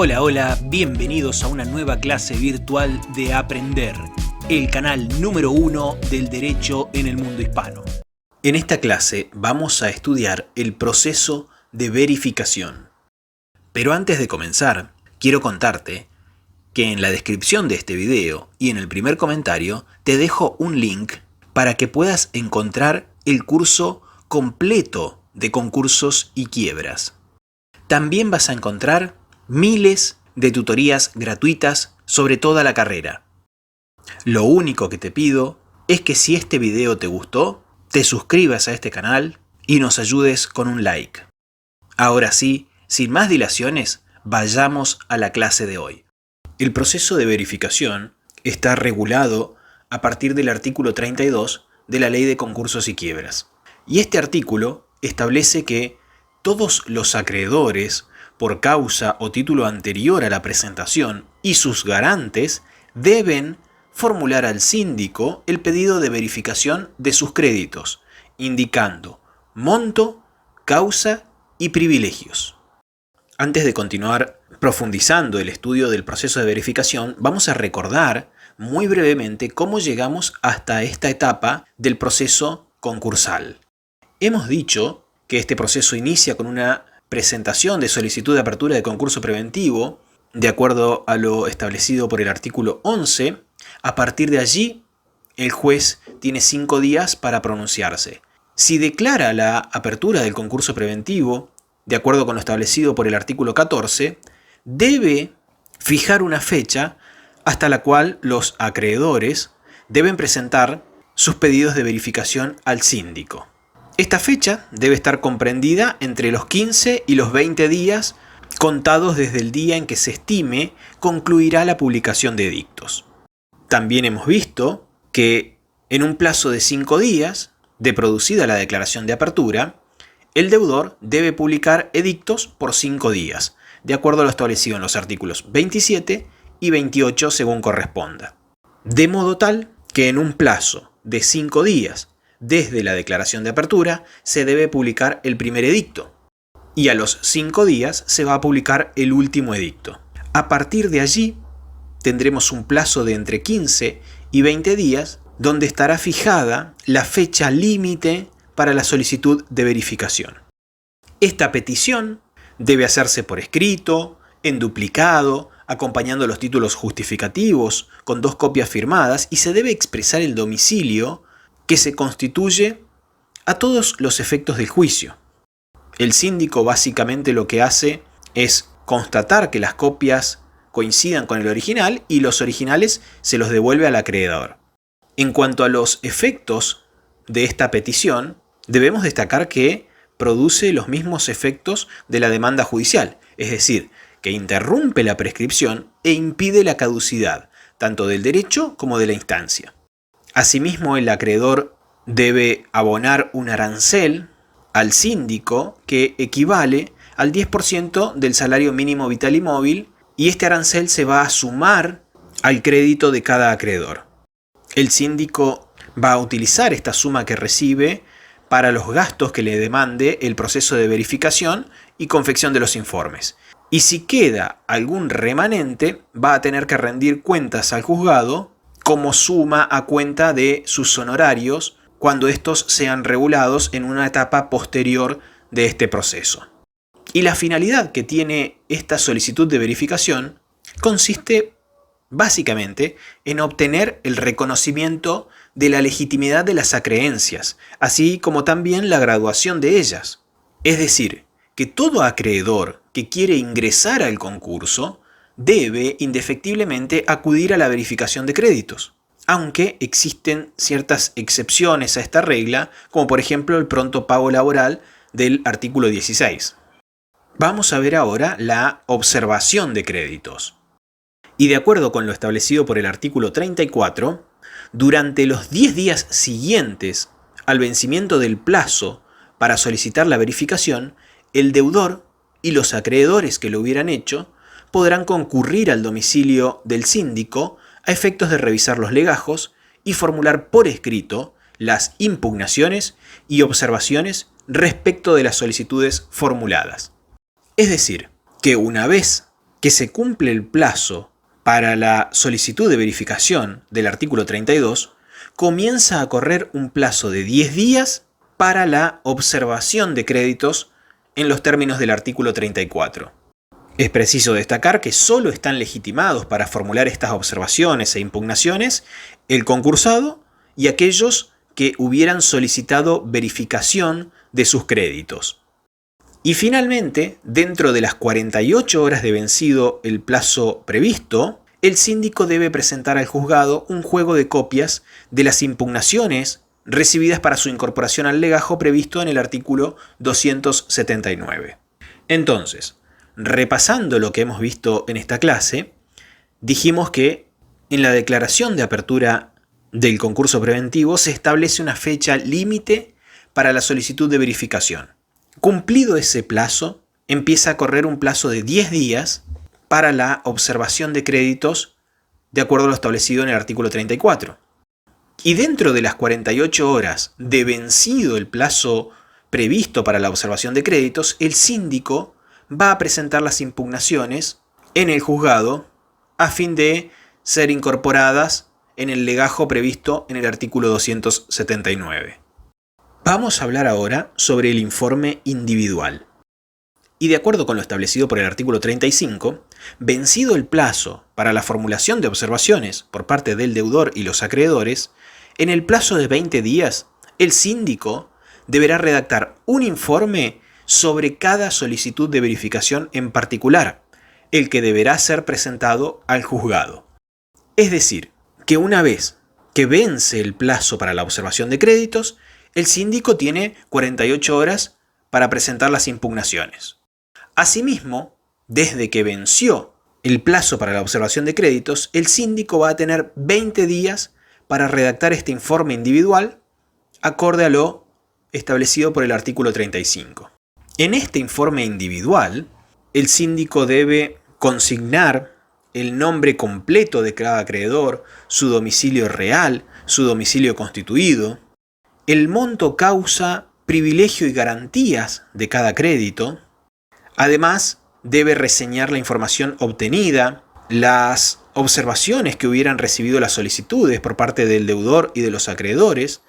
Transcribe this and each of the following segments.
Hola, hola, bienvenidos a una nueva clase virtual de Aprender, el canal número 1 del derecho en el mundo hispano. En esta clase vamos a estudiar el proceso de verificación. Pero antes de comenzar, quiero contarte que en la descripción de este video y en el primer comentario te dejo un link para que puedas encontrar el curso completo de concursos y quiebras. También vas a encontrar miles de tutorías gratuitas sobre toda la carrera. Lo único que te pido es que si este video te gustó, te suscribas a este canal y nos ayudes con un like. Ahora sí, sin más dilaciones, vayamos a la clase de hoy. El proceso de verificación está regulado a partir del artículo 32 de la Ley de Concursos y Quiebras. Y este artículo establece que todos los acreedores, por causa o título anterior a la presentación, y sus garantes deben formular al síndico el pedido de verificación de sus créditos, indicando monto, causa y privilegios. Antes de continuar profundizando el estudio del proceso de verificación, vamos a recordar muy brevemente cómo llegamos hasta esta etapa del proceso concursal. Hemos dicho que este proceso inicia con una presentación de solicitud de apertura de concurso preventivo, de acuerdo a lo establecido por el artículo 11. A partir de allí, el juez tiene 5 días para pronunciarse. Si declara la apertura del concurso preventivo, de acuerdo con lo establecido por el artículo 14, debe fijar una fecha hasta la cual los acreedores deben presentar sus pedidos de verificación al síndico. Esta fecha debe estar comprendida entre los 15 y los 20 días contados desde el día en que se estime concluirá la publicación de edictos. También hemos visto que en un plazo de 5 días, de producida la declaración de apertura, el deudor debe publicar edictos por 5 días, de acuerdo a lo establecido en los artículos 27 y 28 según corresponda. De modo tal que en un plazo de 5 días desde la declaración de apertura se debe publicar el primer edicto y a los 5 días se va a publicar el último edicto. A partir de allí tendremos un plazo de entre 15 y 20 días donde estará fijada la fecha límite para la solicitud de verificación. Esta petición debe hacerse por escrito, en duplicado, acompañando los títulos justificativos con 2 copias firmadas y se debe expresar el domicilio que se constituye a todos los efectos del juicio. El síndico básicamente lo que hace es constatar que las copias coincidan con el original y los originales se los devuelve al acreedor. En cuanto a los efectos de esta petición, debemos destacar que produce los mismos efectos de la demanda judicial, es decir, que interrumpe la prescripción e impide la caducidad, tanto del derecho como de la instancia. Asimismo, el acreedor debe abonar un arancel al síndico que equivale al 10% del salario mínimo vital y móvil y este arancel se va a sumar al crédito de cada acreedor. El síndico va a utilizar esta suma que recibe para los gastos que le demande el proceso de verificación y confección de los informes. Y si queda algún remanente, va a tener que rendir cuentas al juzgado como suma a cuenta de sus honorarios cuando estos sean regulados en una etapa posterior de este proceso. Y la finalidad que tiene esta solicitud de verificación consiste básicamente en obtener el reconocimiento de la legitimidad de las acreencias, así como también la graduación de ellas. Es decir, que todo acreedor que quiere ingresar al concurso debe indefectiblemente acudir a la verificación de créditos, aunque existen ciertas excepciones a esta regla, como por ejemplo el pronto pago laboral del artículo 16. Vamos a ver ahora la observación de créditos. Y de acuerdo con lo establecido por el artículo 34, durante los 10 días siguientes al vencimiento del plazo para solicitar la verificación, el deudor y los acreedores que lo hubieran hecho podrán concurrir al domicilio del síndico a efectos de revisar los legajos y formular por escrito las impugnaciones y observaciones respecto de las solicitudes formuladas. Es decir, que una vez que se cumple el plazo para la solicitud de verificación del artículo 32, comienza a correr un plazo de 10 días para la observación de créditos en los términos del artículo 34. Es preciso destacar que solo están legitimados para formular estas observaciones e impugnaciones el concursado y aquellos que hubieran solicitado verificación de sus créditos. Y finalmente, dentro de las 48 horas de vencido el plazo previsto, el síndico debe presentar al juzgado un juego de copias de las impugnaciones recibidas para su incorporación al legajo previsto en el artículo 279. Entonces, repasando lo que hemos visto en esta clase, dijimos que en la declaración de apertura del concurso preventivo se establece una fecha límite para la solicitud de verificación. Cumplido ese plazo, empieza a correr un plazo de 10 días para la observación de créditos de acuerdo a lo establecido en el artículo 34. Y dentro de las 48 horas de vencido el plazo previsto para la observación de créditos, el síndico va a presentar las impugnaciones en el juzgado a fin de ser incorporadas en el legajo previsto en el artículo 279. Vamos a hablar ahora sobre el informe individual. Y de acuerdo con lo establecido por el artículo 35, vencido el plazo para la formulación de observaciones por parte del deudor y los acreedores, en el plazo de 20 días, el síndico deberá redactar un informe sobre cada solicitud de verificación en particular, el que deberá ser presentado al juzgado. Es decir, que una vez que vence el plazo para la observación de créditos, el síndico tiene 48 horas para presentar las impugnaciones. Asimismo, desde que venció el plazo para la observación de créditos, el síndico va a tener 20 días para redactar este informe individual acorde a lo establecido por el artículo 35. En este informe individual, el síndico debe consignar el nombre completo de cada acreedor, su domicilio real, su domicilio constituido, el monto, causa, privilegio y garantías de cada crédito. Además, debe reseñar la información obtenida, las observaciones que hubieran recibido las solicitudes por parte del deudor y de los acreedores,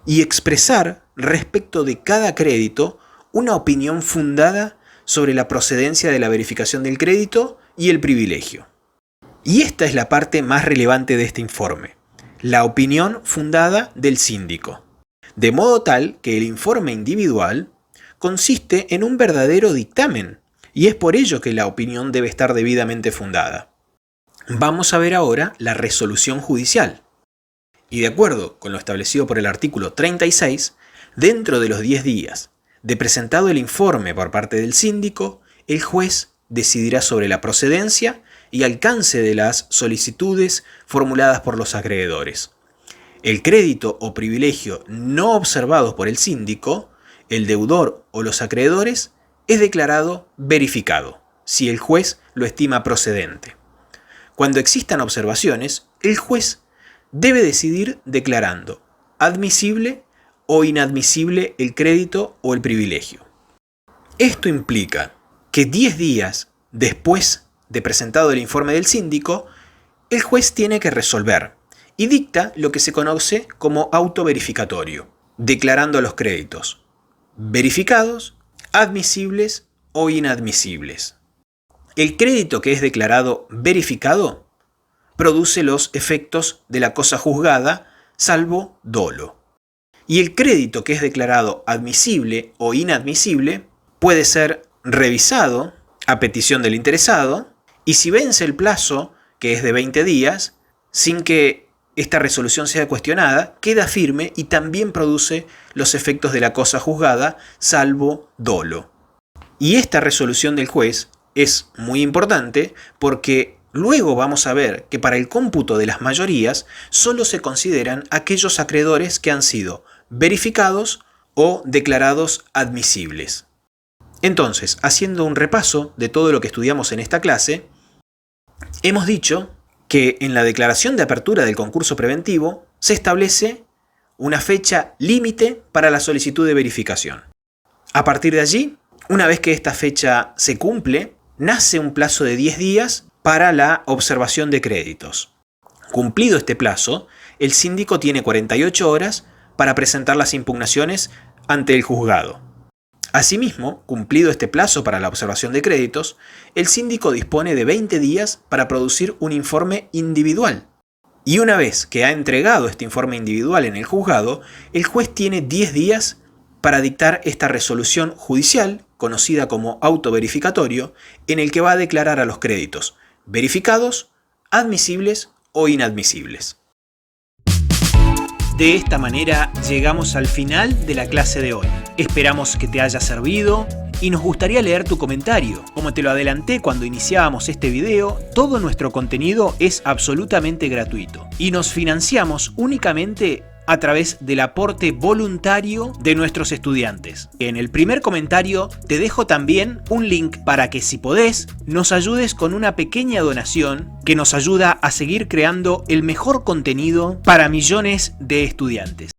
y expresar respecto de cada crédito una opinión fundada sobre la procedencia de la verificación del crédito y el privilegio. Y esta es la parte más relevante de este informe, la opinión fundada del síndico. De modo tal que el informe individual consiste en un verdadero dictamen, y es por ello que la opinión debe estar debidamente fundada. Vamos a ver ahora la resolución judicial. Y de acuerdo con lo establecido por el artículo 36, dentro de los 10 días de presentado el informe por parte del síndico, el juez decidirá sobre la procedencia y alcance de las solicitudes formuladas por los acreedores. El crédito o privilegio no observados por el síndico, el deudor o los acreedores, es declarado verificado, si el juez lo estima procedente. Cuando existan observaciones, el juez debe decidir declarando admisible o inadmisible el crédito o el privilegio. Esto implica que 10 días después de presentado el informe del síndico, el juez tiene que resolver y dicta lo que se conoce como auto verificatorio, declarando los créditos verificados, admisibles o inadmisibles. El crédito que es declarado verificado produce los efectos de la cosa juzgada, salvo dolo. Y el crédito que es declarado admisible o inadmisible puede ser revisado a petición del interesado, y si vence el plazo, que es de 20 días, sin que esta resolución sea cuestionada, queda firme y también produce los efectos de la cosa juzgada, salvo dolo. Y esta resolución del juez es muy importante porque luego vamos a ver que para el cómputo de las mayorías solo se consideran aquellos acreedores que han sido verificados o declarados admisibles. Entonces, haciendo un repaso de todo lo que estudiamos en esta clase, hemos dicho que en la declaración de apertura del concurso preventivo se establece una fecha límite para la solicitud de verificación. A partir de allí, una vez que esta fecha se cumple, nace un plazo de 10 días para la observación de créditos. Cumplido este plazo, el síndico tiene 48 horas para presentar las impugnaciones ante el juzgado. Asimismo, cumplido este plazo para la observación de créditos, el síndico dispone de 20 días para producir un informe individual. Y una vez que ha entregado este informe individual en el juzgado, el juez tiene 10 días para dictar esta resolución judicial, conocida como auto verificatorio, en el que va a declarar a los créditos verificados, admisibles o inadmisibles. De esta manera llegamos al final de la clase de hoy. Esperamos que te haya servido y nos gustaría leer tu comentario. Como te lo adelanté cuando iniciábamos este video, todo nuestro contenido es absolutamente gratuito y nos financiamos únicamente a través del aporte voluntario de nuestros estudiantes. En el primer comentario te dejo también un link para que, si podés, nos ayudes con una pequeña donación que nos ayuda a seguir creando el mejor contenido para millones de estudiantes.